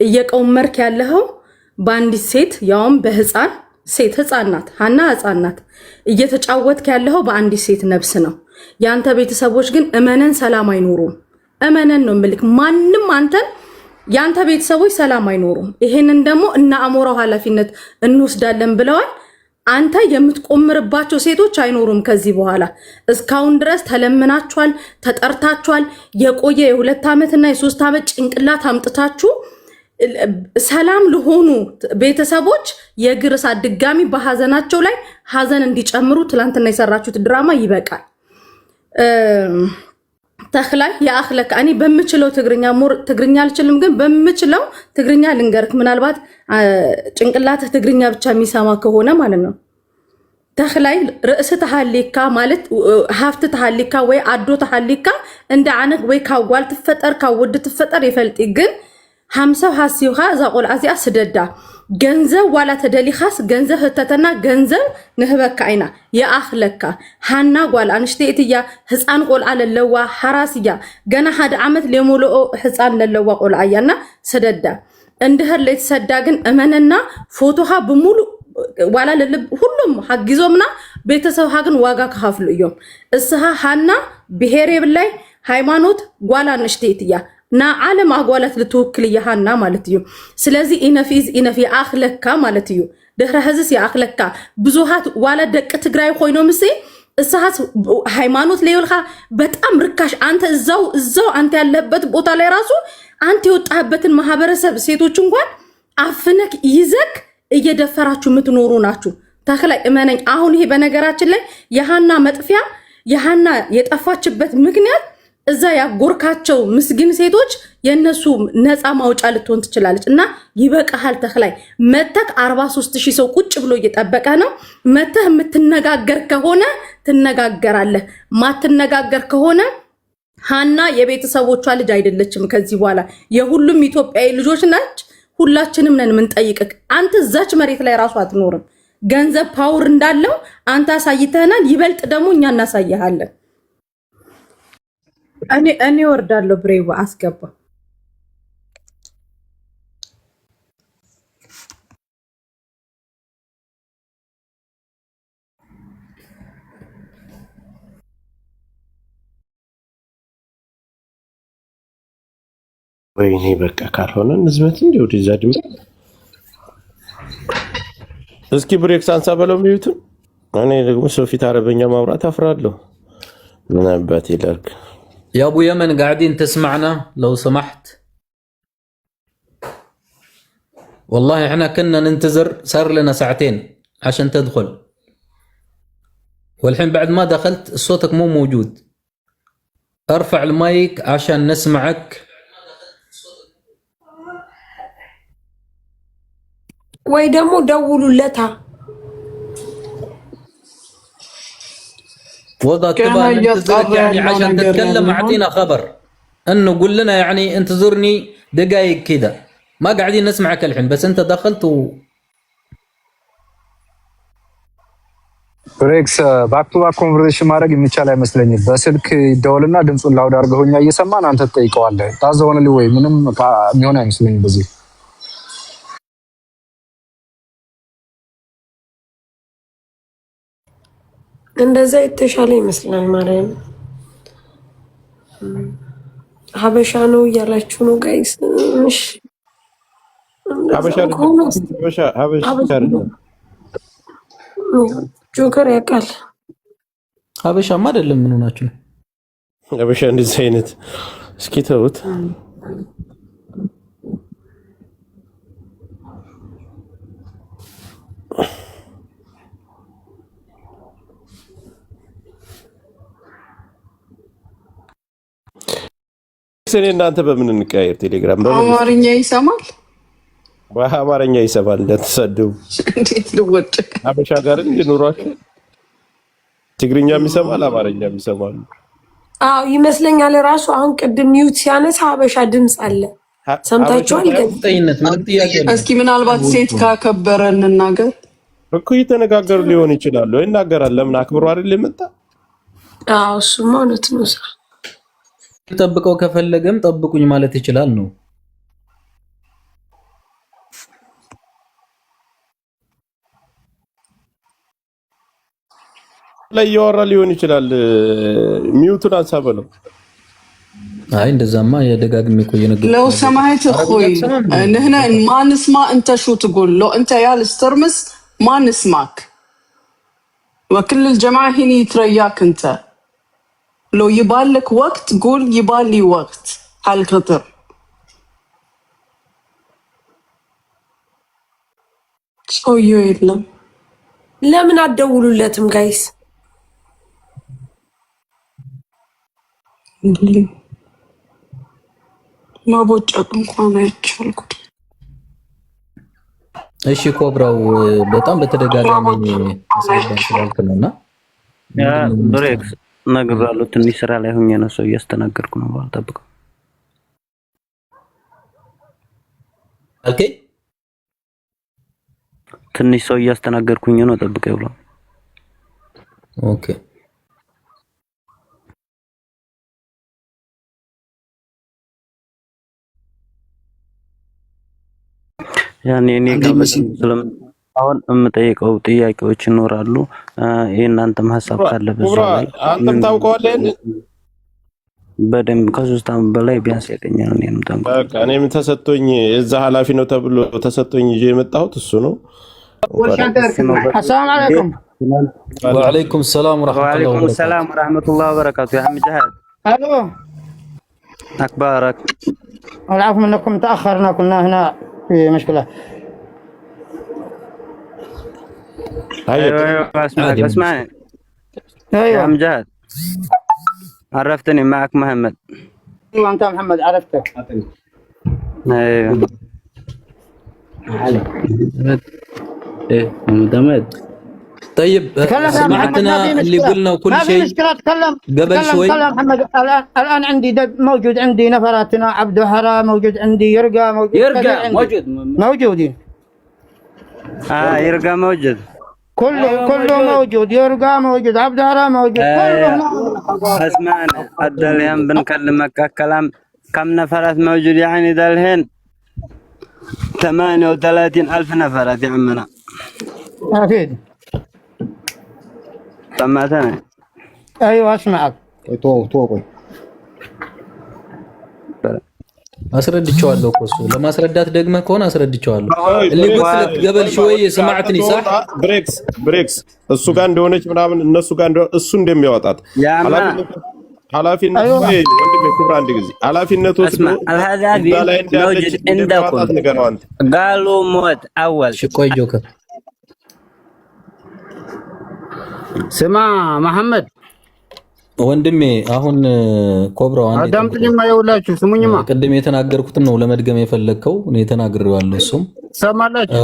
እየቀመርክ ያለኸው በአንዲት ሴት ያውም በህፃን ሴት ህፃናት ሀና ህፃናት እየተጫወትክ ያለኸው በአንዲት ሴት ነፍስ ነው። ያንተ ቤተሰቦች ግን እመነን ሰላም አይኖሩም። እመነን ነው ምልክ ማንንም አንተን ያንተ ቤተሰቦች ሰላም አይኖሩም። ይሄንን ደግሞ እና አሞራው ኃላፊነት እንወስዳለን ብለዋል። አንተ የምትቆምርባቸው ሴቶች አይኖሩም ከዚህ በኋላ። እስካሁን ድረስ ተለምናችኋል፣ ተጠርታችኋል። የቆየ የ2 ዓመትና የ3 ዓመት ጭንቅላት አምጥታችሁ ሰላም ለሆኑ ቤተሰቦች የእግር እሳት ድጋሚ በሐዘናቸው ላይ ሐዘን እንዲጨምሩ ትላንትና የሰራችሁት ድራማ ይበቃል። ተخላይ ያአخለክ እኔ በምችለው ትግርኛ ሞር ትግርኛ አልችልም፣ ግን በምችለው ትግርኛ ልንገርክ። ምናልባት ጭንቅላት ትግርኛ ብቻ የሚሰማ ከሆነ ማለት ነው። ተخላይ ርእስ ተሐሊካ ማለት ሀፍት ተሐሊካ ወይ አዶ ተሐሊካ እንደ አነክ ወይ ካጓል ትፈጠር ካወድ ትፈጠር ይፈልጥ ግን 50 ሐሲውኻ ዛቆል አዚያ ስደዳ ገንዘብ ዋላ ተደሊኻስ ገንዘብ ህተተና ገንዘብ ንህበካ አይና የአخለካ ሃና ጓል አንሽቴትያ ህፃን ቆልዓ ለለዋ ሓራስያ ገና 1 ዓመት ለሞልኦ ህፃን ለለዋ ቆልዓያና ስደዳ እንድህር ለተሰዳ ግን እመነና ፎቶሃ በሙሉ ዋላ ለልብ ሁሉም ሐጊዞምና ቤተሰብ ሀግን ዋጋ ከፋፍሉ እዮም እስሃ ሃና ብሄሬ ብላይ ሃይማኖት ጓል አንሽቴትያ ና ዓለም አጓላት ልትወክል ያሃና ማለት እዩ። ስለዚህ ኢነፊዝ ኢነፊ አخለካ ማለት እዩ። ድህረ ህዝስ ያአخለካ ብዙሃት ዋላ ደቅ ትግራይ ኮይኖ ምስ እስሃስ ሃይማኖት ለይልኻ በጣም ርካሽ አንተ እዛው አንተ ያለበት ቦታ ላይ ራሱ አንተ የወጣህበትን ማህበረሰብ ሴቶች እንኳን አፍነክ ይዘክ እየደፈራችሁ የምትኖሩ ናችሁ። ተخላይ እመነኝ። አሁን ይሄ በነገራችን ላይ የሃና መጥፊያ የሃና የጠፋችበት ምክንያት እዛ ያጎርካቸው ምስግን ሴቶች የነሱ ነፃ ማውጫ ልትሆን ትችላለች። እና ይበቃሃል። ተخላይ መተክ 43000 ሰው ቁጭ ብሎ እየጠበቀ ነው። መተህ የምትነጋገር ከሆነ ትነጋገራለህ፣ ማትነጋገር ከሆነ ሃና የቤተሰቦቿ ልጅ አይደለችም። ከዚህ በኋላ የሁሉም ኢትዮጵያዊ ልጆች ናች። ሁላችንም ነን የምንጠይቅክ። አንተ እዛች መሬት ላይ ራሱ አትኖርም። ገንዘብ ፓወር እንዳለው አንተ አሳይተናል። ይበልጥ ደግሞ እኛ እናሳይሃለን። እኔ ወርዳለሁ። ብሬው አስገባ። ወይኔ በቃ ካልሆነ ንዝመት እንዲው ዲዛድም እስኪ ብሬክስ አንሳ በለው ሚዩት። እኔ ደግሞ ሶፊት አረበኛ ማውራት አፍራለሁ። ምን አባቴ ላርክ يا ابو يمن قاعدين تسمعنا لو سمحت؟ والله احنا كنا ننتظر، صار لنا 2 ساعة عشان تدخل، والحين بعد ما دخلت صوتك مو موجود. ارفع المايك عشان نسمعك. ويدمو دولوا لتها وضع تبغى ننتظرك يعني عشان تتكلم. اعطينا خبر انه قول لنا يعني انتظرني دقائق كده، ما قاعدين نسمعك الحين بس انت دخلت ብሬክስ ባክ ቱ ባክ ኮንቨርሴሽን ማድረግ የሚቻል አይመስለኝም። በስልክ ይደወልና ድምጹን ላውድ አድርገውኛ እየሰማን አንተ ትጠይቀዋለህ። ታዘውንልኝ ወይ ምንም የሚሆን አይመስለኝም በዚህ እንደዛ የተሻለ ይመስላል ማለት ነው። ሀበሻ ነው እያላችሁ ነው ጋይስ? እሺ ሀበሻ ጆከር ያውቃል። ሀበሻማ አይደለም። ምን ሆናችሁ ነው? ሀበሻ እንደዚህ አይነት እስኪ ተውት። እኔ እናንተ በምን እንቀያየር? ቴሌግራም አማርኛ ይሰማል፣ በአማርኛ ይሰማል። እንደተሰደው እንዴት ልወጥ ሀበሻ ጋር እንድኖራችሁ ትግርኛም ይሰማል፣ አማርኛም ይሰማል። አዎ ይመስለኛል። ራሱ አሁን ቅድም ሚውት ሲያነሳ ሀበሻ ድምጽ አለ፣ ሰምታችኋል? እስኪ ምናልባት ሴት ካከበረ እንናገር እኮ እየተነጋገሩ ሊሆን ይችላል። ይናገራል። ለምን አክብሮ አይደል የመጣ? አዎ እሱማ እውነት ነው። ጠብቀው ከፈለገም ጠብቁኝ ማለት ይችላል ነው። ላይ ያወራ ሊሆን ይችላል። ሚውቱን አንሳ በለው። አይ እንደዛማ የደጋግሜ ቆየ ነገር لو سمحت اخوي نحن ما نسمع انت شو تقول. لو انت يا استرمس ما نسمعك وكل الجماعه هنا يترياك. انت لو يبالك وقت قول يبالي وقت هالقطر. ሰውዬው የለም። ለምን አትደውሉለትም ጋይስ? ማቦጨቅ እንኳን አይቻልኩት። እሺ ኮብራው በጣም በተደጋጋሚ ስላልክ ነውና ብሬክስ ነግራለሁ። ትንሽ ስራ ላይ ሆኜ ነው ሰው እያስተናገርኩ ነው። አልጠብቅም። ኦኬ ትንሽ ሰው እያስተናገርኩኝ ነው። ጠብቀኝ ብሎ ኦኬ ያኔ እኔ ጋር አሁን የምጠይቀው ጥያቄዎች ይኖራሉ። የእናንተም ሀሳብ ካለ በዛ ላይ አንተም ታውቀዋለህ በደንብ ከሶስት ዓመት በላይ ቢያንስ ያገኛል። እኔም ታውቀው በቃ እኔም ተሰጥቶኝ እዛ ኃላፊ ነው ተብሎ ተሰጥቶኝ ይዤ የመጣሁት እሱ ነው። السلام عليكم. وعليكم السلام ورحمة الله وبركاته. يا عم جهاد. الو اخبارك؟ العفو منكم تاخرنا كنا هنا في مشكله. ايوه اسمعني. ايوه يا عم جهاد عرفتني معك محمد. ايوه انت محمد عرفتك. ايوه ايه مدمد. طيب سمعتنا اللي قلنا وكل شيء. ما في مشكله تكلم قبل شوي. تكلم محمد. الان عندي موجود عندي نفراتنا عبد حرا موجود عندي يرقى موجودين. يرقى موجود. كله موجود. يرقى موجود عبد حرا موجود. اسمعنا اليوم بنكلمك كلام كم نفرات موجود يعني ذا الحين 38,000 نفرات يا عمنا. اكيد سمعتني؟ ايوه اسمعك. توقي አስረድቼዋለሁ እኮ እሱ ለማስረዳት ደግመህ ከሆነ አስረድቼዋለሁ። اللي قلت لك قبل شوي سمعتني صح؟ ብሬክስ እሱ ጋር እንደሆነች ምናምን እነሱ ጋር እሱ እንደሚያወጣት ኃላፊነት ወንድሜ ኩብራ አንድ ጊዜ ኃላፊነት ወስዶ الهدافي موجود عندكم قالوا موت اول. ቆይ ጆከር ስማ መሐመድ ወንድሜ አሁን ኮብራው አንዴ አዳምጥኝማ ይኸውላችሁ ስሙኝማ ቅድም የተናገርኩትን ነው ለመድገም የፈለግከው እኔ ተናግሬዋለሁ። እሱም ሰማላችሁ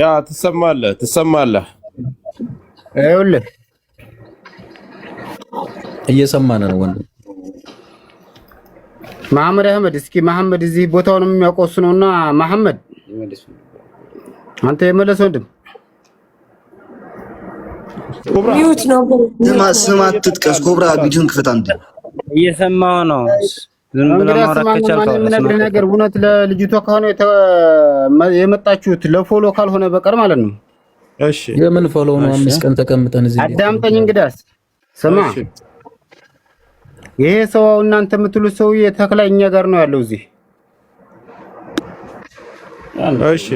ያ ትሰማለህ ይኸውልህ እየሰማን ነው ወንድም መሐመድ አህመድ። እስኪ መሐመድ እዚህ ቦታውን የሚያውቀው እሱ ነውና መሐመድ አንተ የመለስ ወንድም ሚውት ነው። ስማ አትጥቀስ። ኮብራ ቢቱን ክፈት። አንተ እየሰማሁ ነው። ዝም ብለህ ማውራት ከቻልከው ነገር እውነት ለልጅቷ ከሆነ የመጣችሁት ለፎሎ ካልሆነ በቀር ማለት ነው። እሺ የምን ፎሎ ነው? 5 ቀን ተቀምጠን እዚህ አዳምጠኝ እንግዳስ ስማ። ይሄ ሰው እናንተ የምትሉት ሰውዬ ተክላይ እኛ ጋር ነው ያለው እዚህ። እሺ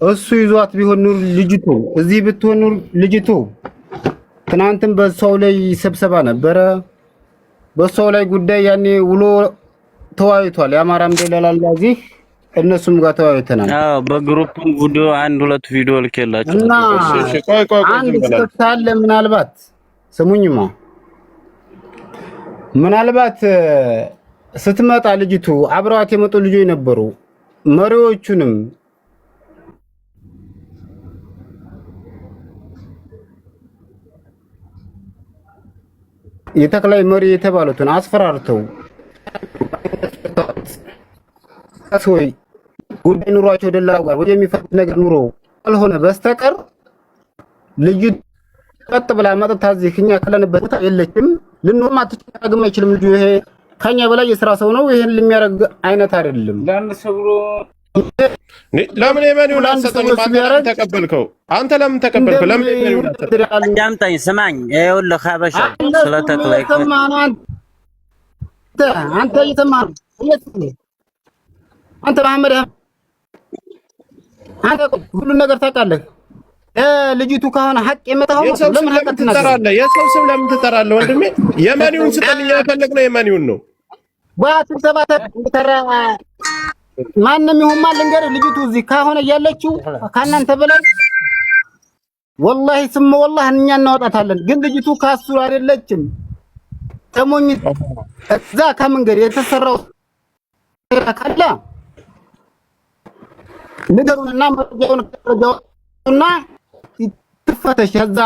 እሱ ይዟት ቢሆን ኑር ልጅቱ እዚህ ብትሆን ኑር ልጅቱ ትናንትም በሰው ላይ ስብሰባ ነበረ። በሰው ላይ ጉዳይ ያኔ ውሎ ተዋይቷል። የአማራም ደላላ እዚህ እነሱም ጋር ተዋይተናል። አዎ በግሩፕም ቪዲዮ 1-2 ቪዲዮ ልኬላችሁ እና አንድ ስታለ ምናልባት ስሙኝማ ምናልባት ስትመጣ ልጅቱ አብረዋት የመጡ ልጆች ነበሩ። መሪዎቹንም የተክላይ መሪ የተባሉትን አስፈራርተው ወይ ጉዳይ ኑሯቸው ደላው ጋር ወይ የሚፈት ነገር ኑሮ ካልሆነ በስተቀር ልጅ ቀጥ ብላ መጥታ እዚህ እኛ ካለንበት ቦታ የለችም። ልንኖርም አትጨቃግም አይችልም። ልጁ ይሄ ከኛ በላይ የሥራ ሰው ነው። ይሄን ለሚያደርግ አይነት አይደለም። ለአንድ ሰብሮ ለምን የመኒውን አሰጠኝ? ተቀበልከው? አንተ ለምን ተቀበልከው? ለምን የመኒውን አሰጠኝ? ዳምጠኝ ስማኝ፣ ይኸውልህ ሀበሻ ስለተክላይ አንተ እየተማር አንተ መሐመድ አንተ ሁሉን ነገር ታውቃለህ። ልጅቱ ከሆነ ሐቅ የመጣው ለምን ሐቅ ትጠራለህ? የሰው ስም ለምን ትጠራለህ? ወንድሜ የመኒውን ስጠኝ። የፈለግነው የመኒውን ነው። ባትሰባተ ተራ ማንንም ይሁን ማን ልንገርህ፣ ልጅቱ እዚህ ከሆነ ያለችው ካናንተ በላይ ወላሂ ስም ወላሂ እኛ እናወጣታለን። ግን ልጅቱ ካሱ አይደለችም። ተሞኝ እዛ ከመንገድ የተሰራው ካለ ንገሩንና መረጃውንና ይፈተሽ። እዛ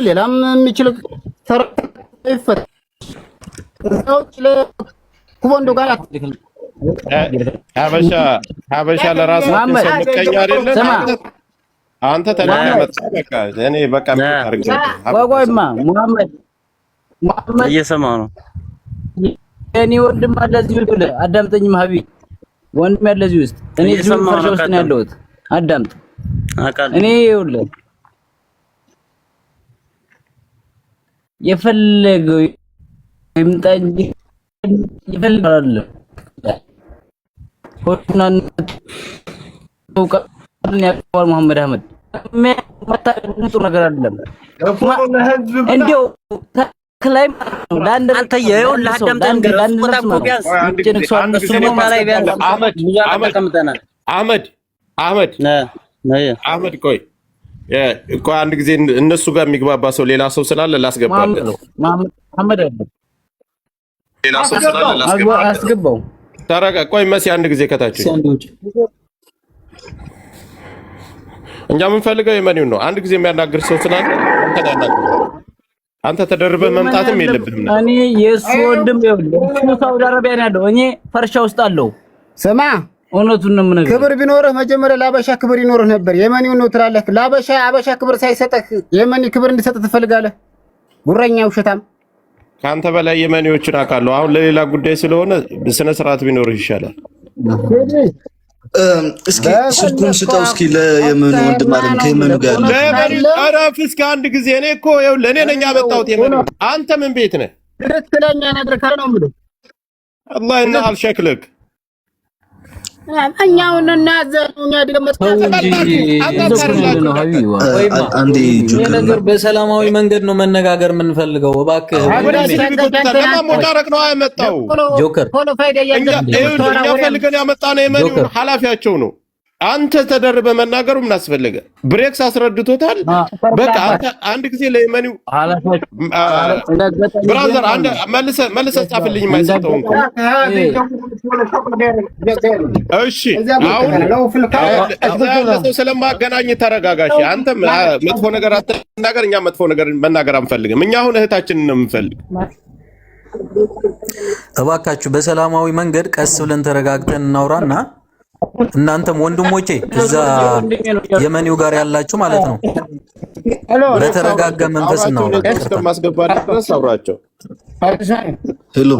ሌላም የሚችል ይፈተሽ። እዛው ለኩቦንዶ ጋር ሀበሻ ለራሱ ሰምከኛ አይደለም። አንተ ተናገር። በቃ እኔ በቃ ቆይማ ሙሐመድ እየሰማሁ ነው። እኔ ወንድም አለ እዚህ ውስጥ አዳምጠኝም። ሀቢ ወንድም ያለ እዚህ ውስጥ እኔ እዚህ ፈርሻ ውስጥ ነው ያለሁት። አዳምጥ። እኔ ይኸውልህ የፈለገው ይምጣ እንጂ የፈለገው አይደለም። ሆናን ተውቀን ያቀዋል መሐመድ አህመድ ጥሩ ነገር አይደለም። እንደው ተክላይ ለአንድ አንተ ይኸውልህ አዳምጠኝ። አህመድ ቆይ አንድ ጊዜ እነሱ ጋር የሚግባባ ሰው ሌላ ሰው ስላለ ላስገባለህ። መሐመድ አይደለም ሌላ ሰው ስላለ አስገባው። ተረጋ። ቆይ መሲ አንድ ጊዜ ከታች እኛ የምንፈልገው የመኒውን ነው። አንድ ጊዜ የሚያናግር ሰው ስላለ አንተ ተደርበህ መምጣትም የለብህም። እኔ የእሱ ወንድም ይኸውልህ እሱ ሳውዲ አረቢያ ነው ያለው፣ እኔ ፈርሻ ውስጥ አለው። ስማ እውነቱን ነው የምነግርህ። ክብር ቢኖርህ መጀመሪያ ለአበሻ ክብር ይኖርህ ነበር። የመኒውን ነው ትላለህ። ለአበሻ አበሻ ክብር ሳይሰጥህ የመኒ ክብር እንዲሰጥህ ትፈልጋለህ? ጉረኛ ውሸታም። ከአንተ በላይ የመኒዎችን አውቃለሁ። አሁን ለሌላ ጉዳይ ስለሆነ ስነ ስርዓት ቢኖርህ ይሻላል። እስኪ ስልኩን ስጠው። እስኪ ለየመኑ ወንድም አለም ከየመኑ ጋር አረፍ እስኪ አንድ ጊዜ። እኔ እኮ ይኸውልህ እኔ ነኝ ያመጣሁት የመኑ። አንተ ምን ቤት ነህ? ትክክለኛ ነገር ካለ ነው የምልህ። አላህ እና አልሸክልክ እኛውን እናዘኛ ድገመት ነገር በሰላማዊ መንገድ ነው መነጋገር የምንፈልገው። እባክህ ሞታረቅ ነው ያመጣው ጆከር ፈልገን ያመጣነው የመሪውን ኃላፊያቸው ነው። አንተ ተደርበህ መናገሩ ምን አስፈለገ? ብሬክስ አስረድቶታል። በቃ አንድ ጊዜ ለየመኒው ብራዘር አንድ መልሰህ ጻፍልኝ። የማይሰጠው እንኳን እሺ። አሁን ሰው ስለማገናኝ ተረጋጋሽ። አንተ መጥፎ ነገር አትናገር፣ እኛ መጥፎ ነገር መናገር አንፈልግም። እኛ አሁን እህታችንን ነው የምንፈልግ። እባካችሁ በሰላማዊ መንገድ ቀስ ብለን ተረጋግተን እናውራና እናንተም ወንድሞቼ እዛ የመኒው ጋር ያላችሁ ማለት ነው በተረጋጋ መንፈስ ነው ማስገባት ድረስ አውራቸው። ሄሎ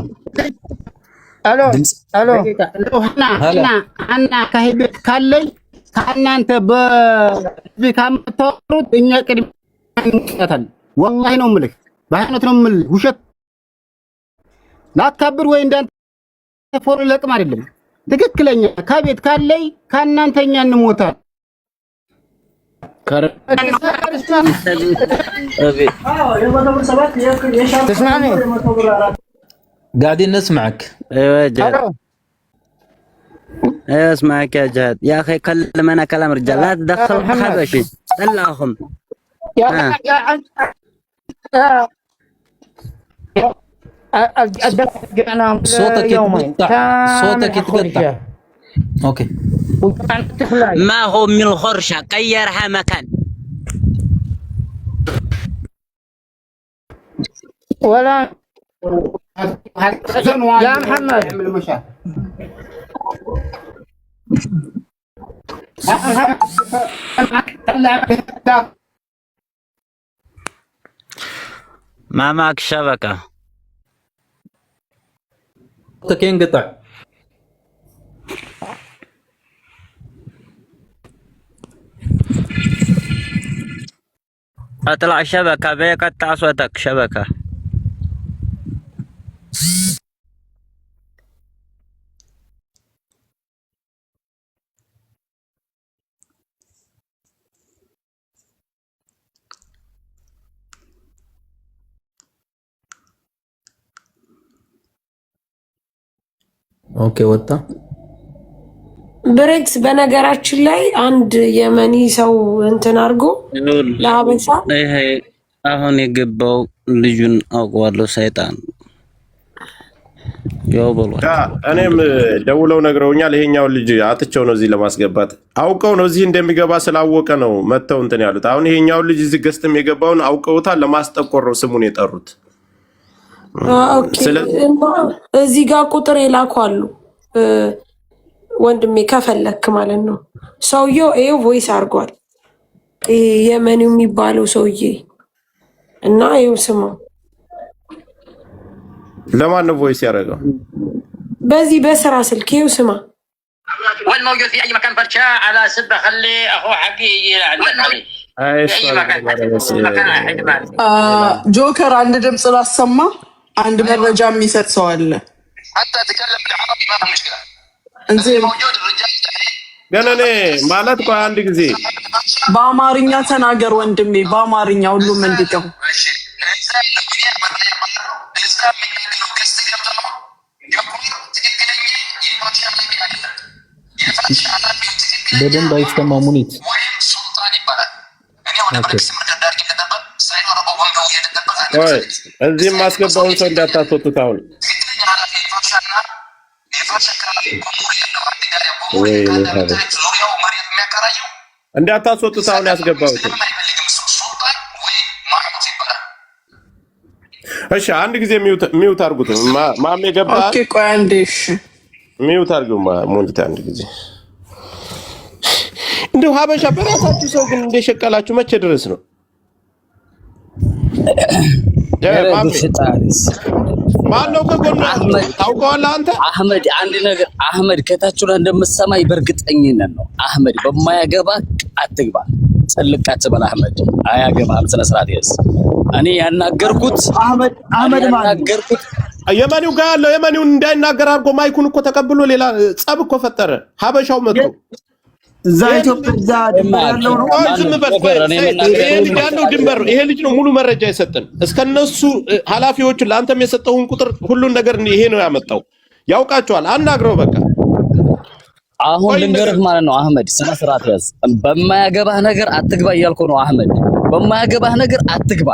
ሀና ከቤት ካለኝ ከእናንተ በዚህ ከምታወሩት እኛ ቅድሚያ እንቀጣለን። ወላሂ ነው የምልህ፣ በሃይማኖት ነው የምልህ። ውሸት ላትካብር ወይ እንዳንተ ፎር ለቅም አይደለም። ትክክለኛ ከቤት ካለይ ከእናንተኛ እንሞታል። تسمعني؟ قاعدين نسمعك. ايوه يا جهاد. ايوه اسمعك يا جهاد. يا اخي كلمنا كلام رجال، لا تدخل حبشي. طلعهم. صوتك يتقطع. صوتك يتقطع. اوكي. ما هو من الخرشة، غيرها مكان. ولا يا محمد ما معك شبكة. صوتك ينقطع. اطلع شبكة بيقطع صوتك شبكة. اوكي ወጣ ብሬክስ በነገራችን ላይ አንድ የመኒ ሰው እንትን አድርጎ ለሀበሻ ይሄ አሁን የገባው ልጁን አውቀዋለሁ ሰይጣን ያው ብሏል። እኔም ደውለው ነግረውኛል። ይሄኛው ልጅ አጥቸው ነው እዚህ ለማስገባት አውቀው ነው እዚህ እንደሚገባ ስላወቀ ነው መተው እንትን ያሉት። አሁን ይሄኛው ልጅ እዚህ ገዝተም የገባውን አውቀውታል። ለማስጠቆር ነው ስሙን የጠሩት። እዚህ ጋር ቁጥር የላኳሉ ወንድሜ ከፈለክ ማለት ነው። ሰውየው ይኸው ቮይስ አድርጓል የመኒው የሚባለው ሰውዬ እና ይኸው ስማው። ለማን ነው ቮይስ ያደረገው? በዚህ በስራ ስልክ ይኸው ስማ። والموجود في اي مكان فرشاه على سبه خلي اخوه حقي يلعن اي مكان. ጆከር አንድ ድምጽ ላሰማ። አንድ መረጃ የሚሰጥ ሰው አለ። حتى تكلم بالعربي ما في مشكله እንጂ موجود الرجال ገና እኔ ማለት ቆይ አንድ ጊዜ በአማርኛ ተናገር ወንድሜ፣ በአማርኛ ሁሉም እንዲቀው። በደንብ አይሰማም ሙኒት። ቆይ እዚህም ማስገባውን ሰው እንዳታስወጡት አሁን እንዳታስወጡት አሁን ያስገባሁት። እሺ አንድ ጊዜ ሚውት አድርጉት። ማሜ ገባ። ኦኬ ቆይ አንዴ እሺ ሚውት አድርጉ ሙኒት አንድ ጊዜ። እንደው ሀበሻ በራሳችሁ ሰው ግን እንደሸቀላችሁ መቼ ድረስ ነው? ማነው ከጎኑ ታውቀዋለህ አንተ? አህመድ አንድ ነገር አህመድ ከታች ላይ እንደምትሰማኝ በእርግጠኝነት ነው። አህመድ በማያገባ አትግባ፣ ጽልቅ አትበል። አህመድ አያገባም፣ ስነ ስርዓት ይዘህ። እኔ ያናገርኩት አህመድ ያናገርኩት የመኒው ጋር ያለው የመኒውን እንዳይናገር አድርጎ ማይኩን እኮ ተቀብሎ ሌላ ጸብ እኮ ፈጠረ። ሀበሻው መጥቶ እዛ ኢትዮጵያ እዛ ድንበር ያለው ነው። ዝም በል ያለው ድንበር ይሄ ልጅ ነው ሙሉ መረጃ የሰጠን እስከነሱ ኃላፊዎቹ። ለአንተም የሰጠውን ቁጥር ሁሉን ነገር ይሄ ነው ያመጣው። ያውቃቸዋል። አናግረው በቃ። አሁን ልንገርህ ማለት ነው አህመድ፣ ስነ ስርዓት ያዝ። በማያገባህ ነገር አትግባ እያልኩ ነው አህመድ። በማያገባህ ነገር አትግባ።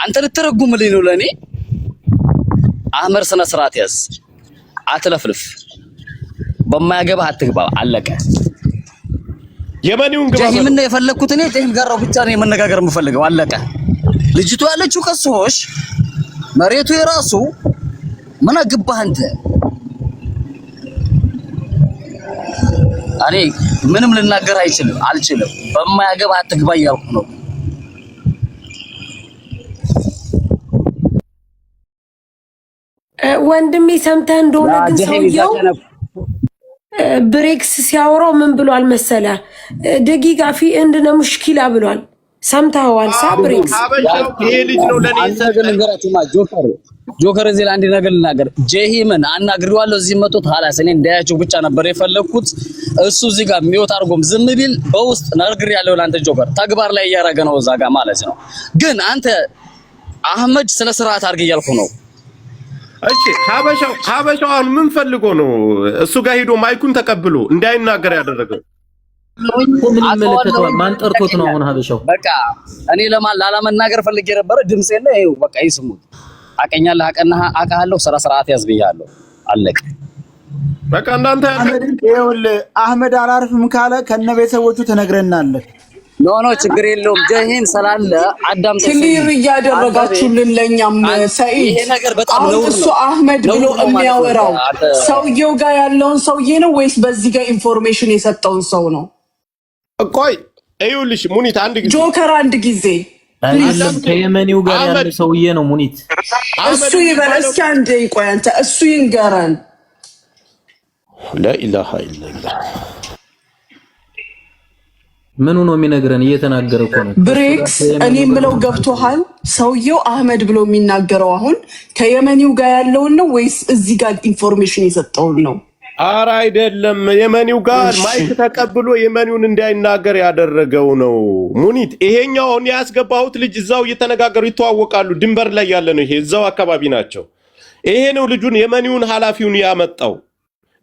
አንተ ልትረጉምልኝ ነው ለኔ? አህመድ ስነ ስርዓት ያዝ፣ አትለፍልፍ። በማያገባህ አትግባ፣ አለቀ። የመኒውን ግባ። ጀሂም ነው የፈለኩት እኔ ጀሂም ጋር ብቻ ነው የመነጋገር የምፈልገው፣ አለቀ። ልጅቱ ያለችው ከሶሽ መሬቱ የራሱ ምን አገባህ አንተ? እኔ ምንም ልናገር አልችልም። በማያገባህ አትግባ እያልኩ ነው። ወንድሜ ሰምተህ እንደሆነ ግን ሰውየው ብሬክስ ሲያወራው ምን ብሏል መሰለ? ደቂቃ ፊ እንደነ ሙሽኪላ ብሏል። ሰምተኸዋል? ብሬክስ ይሄ ልጅ ነው ለኔ ነገራችሁ ጆከር እዚህ ላይ አንድ ነገር ልናገር። ጀሂምን አናግሬዋለሁ እዚህ መጥቶ ሐላስ እኔ እንዳያችሁ ብቻ ነበር የፈለኩት። እሱ እዚህ ጋር ሚወት አድርጎም ዝም ቢል በውስጥ ነግሬያለሁ ለአንተ ጆከር። ተግባር ላይ እያደረገ ነው እዛ ጋር ማለት ነው። ግን አንተ አህመድ ስነ ስርዓት አድርግ እያልኩ ነው። እሺ ሀበሻው አሁን ምን ፈልጎ ነው እሱ ጋር ሄዶ ማይኩን ተቀብሎ እንዳይናገር ያደረገው? ምን ይመለከተዋል? ማን ጠርቶት ነው አሁን ሀበሻው? በቃ እኔ ላለመናገር ፈልጌ ነበረ። ድምጽ የለ ይኸው በቃ ይስሙት። አቀኛለህ አቀሃለሁ። ስራ ስርዓት ያዝ ብያለሁ። አለቀ በቃ። እናንተ ይኸውልህ አህመድ አላርፍም ካለ ከነ ቤተሰቦቹ ትነግረናለህ። ኖ ችግር የለውም። ጀሂን ስላለ አዳም ክሊር እያደረጋችሁልን ለኛም ሰኢድ። ይሄ ነገር በጣም ነው እሱ አህመድ ብሎ የሚያወራው ሰውየው ጋር ያለውን ሰውዬ ነው ወይስ በዚህ ጋር ኢንፎርሜሽን የሰጠውን ሰው ነው? ቆይ ይኸውልሽ ሙኒት አንድ ጊዜ ጆከር አንድ ጊዜ ከየመኒው ጋር ያለ ሰውዬ ነው ሙኒት። እሱ ይበል እስኪ አንዴ ቆይ አንተ እሱ ይንገረን። ላኢላሃ ኢላላህ ምኑ ነው የሚነግረን? እየተናገረ እኮ ነው ብሬክስ። እኔ የምለው ገብቶሃል? ሰውየው አህመድ ብሎ የሚናገረው አሁን ከየመኒው ጋር ያለውን ነው ወይስ እዚህ ጋር ኢንፎርሜሽን የሰጠውን ነው? ኧረ አይደለም፣ የመኒው ጋር ማይክ ተቀብሎ የመኒውን እንዳይናገር ያደረገው ነው ሙኒት። ይሄኛው እኔ ያስገባሁት ልጅ እዛው እየተነጋገሩ ይተዋወቃሉ። ድንበር ላይ ያለ ነው ይሄ፣ እዛው አካባቢ ናቸው። ይሄ ነው ልጁን የመኒውን ኃላፊውን ያመጣው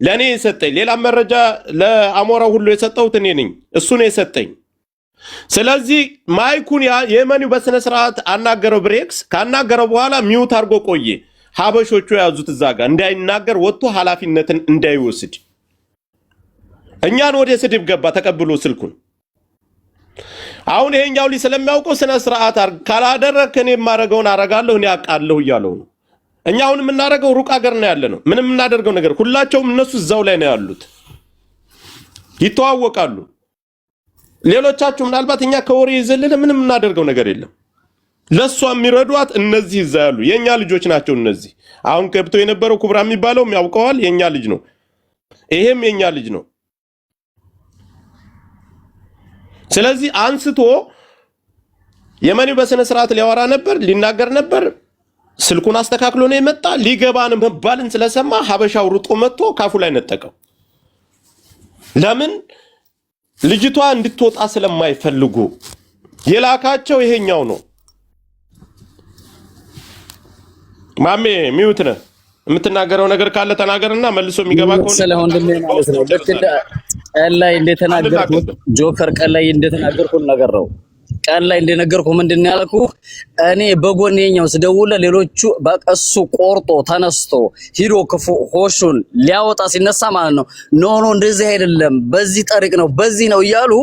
ለኔ የሰጠኝ። ሌላ መረጃ ለአሞራው ሁሉ የሰጠሁት እኔ ነኝ፣ እሱ ነው የሰጠኝ። ስለዚህ ማይኩን የመኒው በስነ ስርዓት አናገረው። ብሬክስ ካናገረው በኋላ ሚውት አድርጎ ቆየ። ሀበሾቹ ያዙት እዛ ጋር እንዳይናገር ወጥቶ ኃላፊነትን እንዳይወስድ። እኛን ወደ ስድብ ገባ ተቀብሎ ስልኩን። አሁን ይሄኛው ልጅ ስለሚያውቀው ስነ ስርዓት ካላደረክ እኔ የማደርገውን አደርጋለሁ እኔ አውቃለሁ እያለው ነው። እኛ አሁን የምናደርገው ሩቅ ሀገር ነው ያለ ነው። ምንም የምናደርገው ነገር ሁላቸውም እነሱ እዛው ላይ ነው ያሉት፣ ይተዋወቃሉ። ሌሎቻችሁ ምናልባት እኛ ከወሬ ይዘልል ምንም የምናደርገው ነገር የለም። ለሷ የሚረዷት እነዚህ እዛ ያሉ የኛ ልጆች ናቸው። እነዚህ አሁን ከብቶ የነበረው ኩብራ የሚባለውም ያውቀዋል፣ የኛ ልጅ ነው። ይሄም የኛ ልጅ ነው። ስለዚህ አንስቶ የመኒው በስነ ስርዓት ሊያወራ ነበር፣ ሊናገር ነበር። ስልኩን አስተካክሎ ነው የመጣ። ሊገባን መባልን ስለሰማ ሀበሻው ሩጦ መጥቶ ካፉ ላይ ነጠቀው። ለምን? ልጅቷ እንድትወጣ ስለማይፈልጉ የላካቸው ይሄኛው ነው። ማሜ ሚውት ነህ። የምትናገረው ነገር ካለ ተናገርና መልሶ የሚገባ ከሆነ ስለ ወንድሜ ማለት ነው። ልክ ቀን ላይ እንደተናገርኩት ጆከር ቀን ላይ እንደተናገርኩት ነገር ነው። ቀን ላይ እንደነገርኩ ምንድነው ያልኩህ? እኔ በጎኔኛው ስደውለ ሌሎቹ በቀሱ ቆርጦ ተነስቶ ሂዶ ክፉ ሆሹን ሊያወጣ ሲነሳ ማለት ነው ኖ እንደዚህ አይደለም፣ በዚህ ጠሪቅ ነው፣ በዚህ ነው እያሉ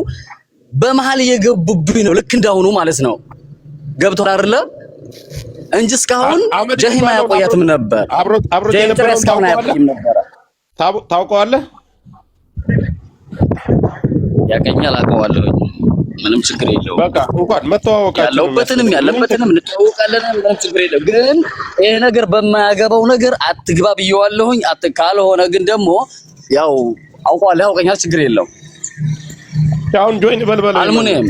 በመሃል እየገቡብኝ ነው። ልክ እንዳሁኑ ማለት ነው። ገብቶ አይደለ እንጂ እስካሁን ጀሂማ ያቆያትም ነበር። ጀሂማ እስካሁን አያቆይም ነበር። ታውቀዋለህ? ያቀኛል፣ አውቀዋለሁ። ምንም ችግር የለውም። በቃ እንኳን መተዋወቃችን ያለበትንም እንተዋወቃለን። ምንም ችግር የለውም። ግን ይሄ ነገር በማያገባው ነገር አትግባ ብየዋለሁኝ። ካልሆነ ግን ደግሞ ያው አውቀዋለሁ፣ ያውቀኛል። ችግር የለውም። አሁን ጆይን በልበል አልሙኒየም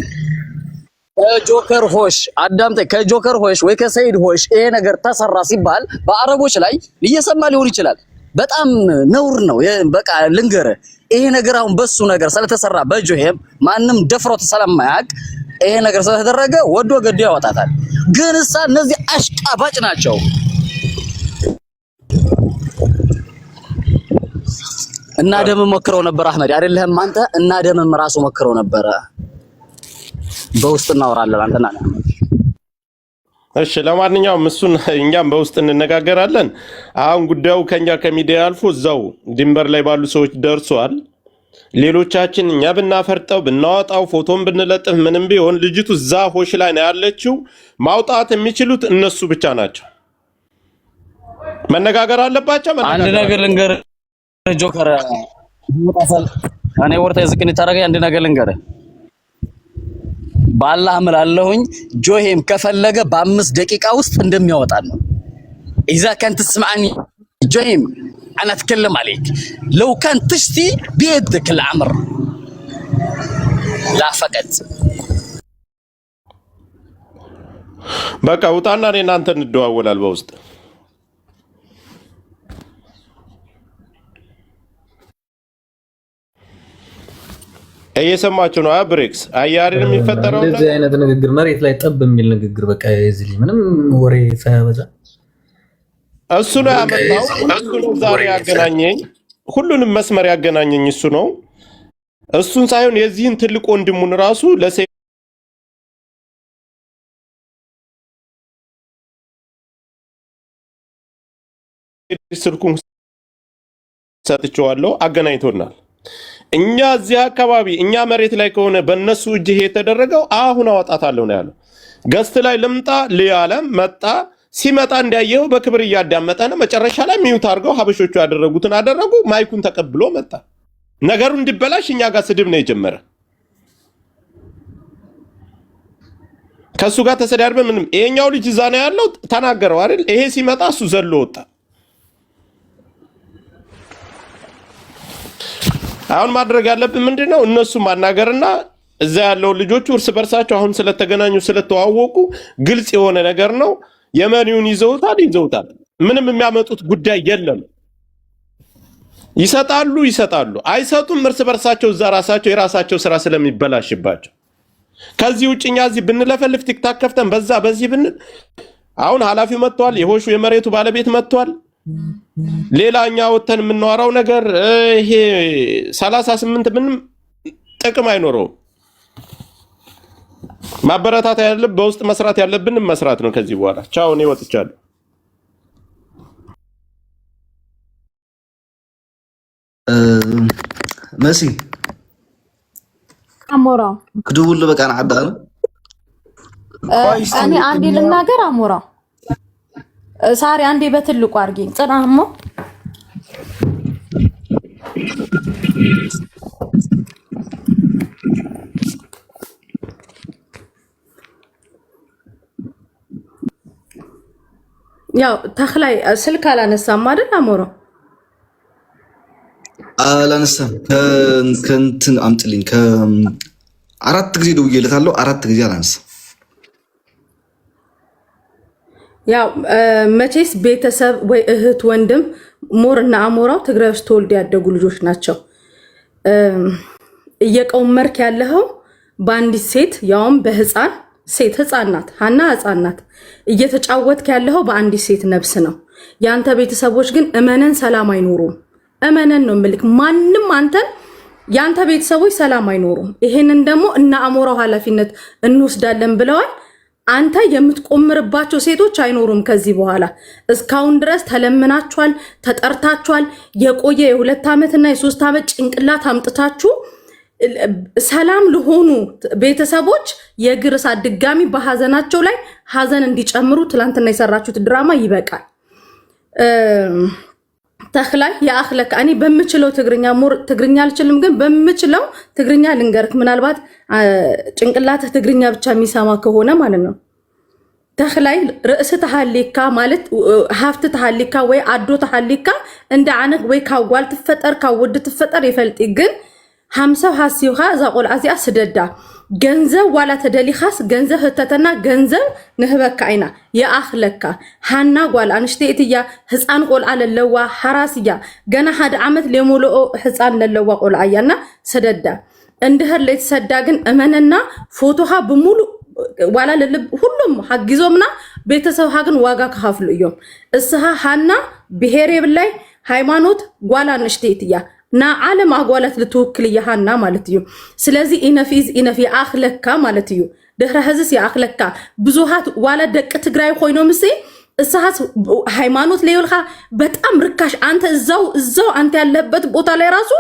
ከጆከር ሆሽ አዳምጠኝ። ከጆከር ሆሽ ወይ ከሰይድ ሆሽ ይሄ ነገር ተሰራ ሲባል በአረቦች ላይ እየሰማ ሊሆን ይችላል። በጣም ነውር ነው። በቃ ልንገርህ፣ ይሄ ነገር አሁን በሱ ነገር ስለተሰራ በጆሄም ማንም ደፍሮት ስለማያውቅ ይሄ ነገር ስለተደረገ ወዶ ገዶ ያወጣታል። ግን እሳ እነዚህ አሽቃባጭ ናቸው። እና ደም ሞክረው ነበር አህመድ አይደለም አንተ? እና ደምም ራሱ ሞክረው ነበር። በውስጥ እናወራለን አንተና አህመድ። እሺ ለማንኛውም እሱን እኛም በውስጥ እንነጋገራለን። አሁን ጉዳዩ ከኛ ከሚዲያ አልፎ እዛው ድንበር ላይ ባሉ ሰዎች ደርሷል። ሌሎቻችን እኛ ብናፈርጠው ብናወጣው ፎቶን ብንለጥፍ ምንም ቢሆን ልጅቱ እዛ ሆሽ ላይ ነው ያለችው። ማውጣት የሚችሉት እነሱ ብቻ ናቸው። መነጋገር አለባቸው። አንድ ነገር ልንገር ጆከር፣ እኔ ወርታ ዝቅን ታረጋይ አንድ ነገር ልንገር ባላህ እምላለሁኝ ጆሄም ከፈለገ በ5 ደቂቃ ውስጥ እንደሚያወጣ ነው። اذا كنت تسمعني جوهيم انا اتكلم عليك لو كان تشتي بيدك الامر لا فقط በቃ ውጣና እኔ እናንተ እንደዋወላል በውስጥ እየሰማችሁ ነው። ብሬክስ አያሪን የሚፈጠረው እንደዚህ አይነት ንግግር መሬት ላይ ጠብ የሚል ንግግር በቃ እዚህ ላይ ምንም ወሬ ሳያበዛ እሱ ነው ያመጣው። እሱ ነው ዛሬ ያገናኘኝ፣ ሁሉንም መስመር ያገናኘኝ እሱ ነው። እሱን ሳይሆን የዚህን ትልቅ ወንድሙን ራሱ ለሰይ ስልኩን ሰጥቼዋለሁ፣ አገናኝቶናል። እኛ እዚህ አካባቢ እኛ መሬት ላይ ከሆነ በእነሱ እጅ ይሄ የተደረገው አሁን አወጣታለሁ ነው ያለው። ገስት ላይ ልምጣ ልያለም መጣ። ሲመጣ እንዲያየው በክብር እያዳመጠ ነው። መጨረሻ ላይ ሚዩት አድርገው ሀበሾቹ ያደረጉትን አደረጉ። ማይኩን ተቀብሎ መጣ። ነገሩ እንዲበላሽ እኛ ጋር ስድብ ነው የጀመረ። ከሱ ጋር ተሰዳድበ ምንም ይሄኛው ልጅ እዛ ነው ያለው ተናገረው አይደል? ይሄ ሲመጣ እሱ ዘሎ ወጣ። አሁን ማድረግ ያለብን ምንድነው? እነሱ ማናገርና እዛ ያለው ልጆቹ እርስ በርሳቸው አሁን ስለተገናኙ ስለተዋወቁ ግልጽ የሆነ ነገር ነው። የመሪውን ይዘውታል። ምንም የሚያመጡት ጉዳይ የለም። ይሰጣሉ፣ አይሰጡም። እርስ በርሳቸው እዛ ራሳቸው የራሳቸው ስራ ስለሚበላሽባቸው ከዚህ ውጭኛ እዚህ ብንለፈልፍ ቲክታክ ከፍተን በዚህ ብንል አሁን ኃላፊው መጥቷል። የሆሹ የመሬቱ ባለቤት መጥቷል። ሌላኛ ወተን የምናወራው ነገር ይሄ 38 ምንም ጥቅም አይኖረውም። ማበረታታ ያለብን በውስጥ መስራት ያለብን መስራት ነው። ከዚህ በኋላ ቻው፣ እኔ ወጥቻለሁ። መሲ አሞራ ክዱል በቃ ናዳ ነው። እኔ አንዴ ልናገር አሞራ ሳሪ አንዴ በትልቁ አርጊኝ ጽናህሞ ያው ተخላይ ስልክ አላነሳም አይደል አሞራ አላነሳም ከእንትን አምጥልኝ ከአራት ጊዜ ደውዬለታለሁ 4 ጊዜ አላነሳም። ያው መቼስ ቤተሰብ ወይ እህት ወንድም ሞርና አሞራው ትግራይ ውስጥ ተወልደው ያደጉ ልጆች ናቸው። እየቀውመርክ ያለው በአንዲት ሴት ያውም በህፃን ሴት ህፃናት ሀና ህፃናት እየተጫወትክ ያለው በአንዲት ሴት ነፍስ ነው። ያንተ ቤተሰቦች ግን እመነን ሰላም አይኖሩም። እመነን ነው ምልክ ማንንም አንተን ያንተ ቤተሰቦች ሰላም አይኖሩም። ይሄንን ደግሞ እና አሞራው ኃላፊነት እንወስዳለን ብለዋል። አንተ የምትቆምርባቸው ሴቶች አይኖሩም ከዚህ በኋላ። እስካሁን ድረስ ተለምናችኋል፣ ተጠርታችኋል። የቆየ የ2 ዓመትና የ3 ዓመት ጭንቅላት አምጥታችሁ ሰላም ለሆኑ ቤተሰቦች የእግር እሳት ድጋሚ በሐዘናቸው ላይ ሐዘን እንዲጨምሩ ትላንትና የሰራችሁት ድራማ ይበቃል። ተخላይ ያአخለክ እኔ በምችለው ትግርኛ አልችልም፣ ግን በምችለው ትግርኛ ልንገርክ። ምናልባት ጭንቅላትህ ትግርኛ ብቻ የሚሰማ ከሆነ ማለት ነው። ተخላይ ርእስ ተሐሊካ ማለት ሀፍት ተሐሊካ ወይ አዶ ተሐሊካ እንደ አነክ ወይ ካጓል ትፈጠር ካወድ ትፈጠር ይፈልጥ ግን 50 ሐሲውኻ እዛ ቆልዓ እዚኣ ስደዳ ገንዘብ ዋላ ተደሊኻስ ገንዘብ ህተተና ገንዘብ ንህበካ አይና የአخለካ ሃና ጓል አንሽቴትያ ህፃን ቆልዓ ለለዋ ሓራስያ ገና 1 ዓመት ለሞልኦ ህፃን ለለዋ ቆልዓያና ስደዳ እንድህር ለተሰዳ ግን እመነና ፎቶሃ በሙሉ ዋላ ለልብ ሁሉም ሐጊዞምና ቤተሰብሃ ግን ዋጋ ከፋፍሉ እዮም። እስሃ ሃና ብሄር ብላይ ሃይማኖት ጓል አንሽቴትያ ና ዓለም አጓላት ልትወክል ያሃና ማለት እዩ። ስለዚህ ኢነፊ አخለካ ማለት እዩ። ድህረ ህዝስ ያአخለካ ብዙሃት ዋላ ደቅ ትግራይ ኮይኖም እሲ እስሃት ሃይማኖት ለይልኻ በጣም ርካሽ አንተ እዛው አንተ ያለበት ቦታ ላይ ራሱ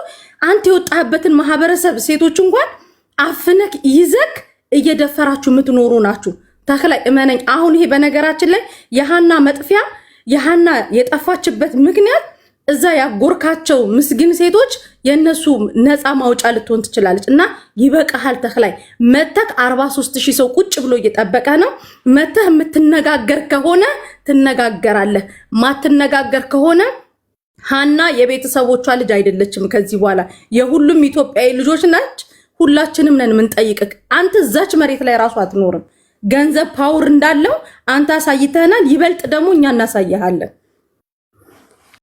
አንተ የወጣህበትን ማህበረሰብ ሴቶች እንኳን አፍነክ ይዘክ እየደፈራችሁ የምትኖሩ ናችሁ። ተخላይ እመነኝ። አሁን ይሄ በነገራችን ላይ የሃና መጥፊያ የሃና የጠፋችበት ምክንያት እዛ ያጎርካቸው ምስግን ሴቶች የነሱ ነፃ ማውጫ ልትሆን ትችላለች። እና ይበቃሃል ተخላይ መተክ 43000 ሰው ቁጭ ብሎ እየጠበቀ ነው። መተህ የምትነጋገር ከሆነ ትነጋገራለህ፣ ማትነጋገር ከሆነ ሃና የቤተሰቦቿ ልጅ አይደለችም። ከዚህ በኋላ የሁሉም ኢትዮጵያዊ ልጆች ናች። ሁላችንም ነን የምንጠይቅክ። አንተ እዛች መሬት ላይ ራሱ አትኖርም። ገንዘብ ፓወር እንዳለው አንተ አሳይተናል። ይበልጥ ደግሞ እኛ እናሳይሃለን።